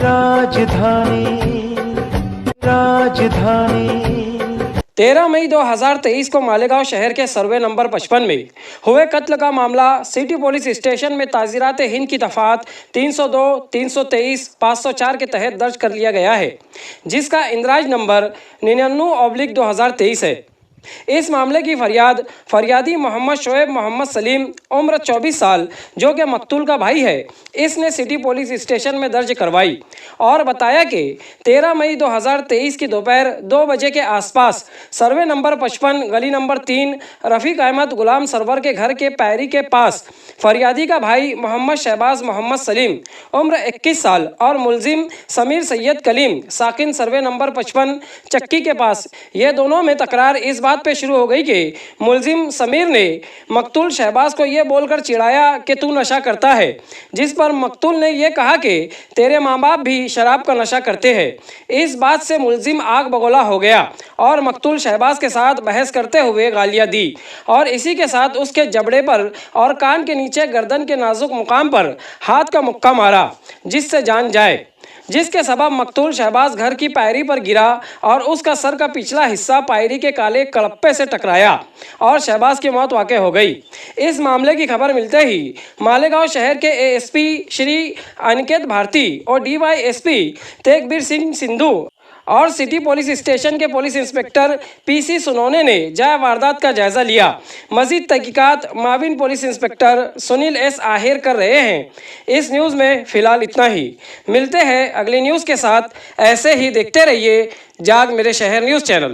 राजधानी राजधानी 13 मई 2023 को मालेगांव शहर के सर्वे नंबर 55 में हुए कत्ल का मामला सिटी पुलिस स्टेशन में ताज़ीरात हिंद की दफात 302, 323, 504 के तहत दर्ज कर लिया गया है, जिसका इंद्राज नंबर 99/2023 है। इस मामले की फरियादी मोहम्मद शोएब मोहम्मद सलीम उम्र 24 साल जो कि मकतूल का भाई है, इसने सिटी पुलिस स्टेशन में दर्ज करवाई और बताया कि 13 मई 2023 की दोपहर 2 बजे के आसपास सर्वे नंबर 55 गली नंबर 3 रफ़ीक अहमद गुलाम सरवर के घर के पैरी के पास फरियादी का भाई मोहम्मद शहबाज मोहम्मद सलीम उम्र 21 साल और मुलजिम समीर सैयद कलीम साकिन सर्वे नंबर 55 चक्की के पास, ये दोनों में तकरार इस बात पे शुरू हो गई कि मुलजिम समीर ने मकतूल शहबाज को ये बोलकर चिढ़ाया कि तू नशा करता है, जिस पर मकतूल ने यह कहा कि तेरे माँ बाप भी शराब का नशा करते हैं। इस बात से मुलजिम आग बगोला हो गया और मकतूल शहबाज के साथ बहस करते हुए गालियाँ दी और इसी के साथ उसके जबड़े पर और कान के नीचे गर्दन के नाजुक मुकाम पर हाथ का मुक्का मारा, जिससे जान जाए, जिसके सबब मकतूल शहबाज घर की पायरी पर गिरा और उसका सर का पिछला हिस्सा पायरी के काले कड़प्पे से टकराया और शहबाज की मौत वाक़ हो गई। इस मामले की खबर मिलते ही मालेगांव शहर के एएसपी श्री अनिकेत भारती और डीवाईएसपी तेगबीर सिंह सिंधु और सिटी पुलिस स्टेशन के पुलिस इंस्पेक्टर पीसी सोनोने ने वारदात का जायजा लिया। मजीद तहकीकात माविन police inspector Sunil S Ahir कर रहे हैं। इस न्यूज़ में फ़िलहाल इतना ही। मिलते हैं अगली न्यूज़ के साथ। ऐसे ही देखते रहिए जाग मेरे शहर न्यूज़ चैनल।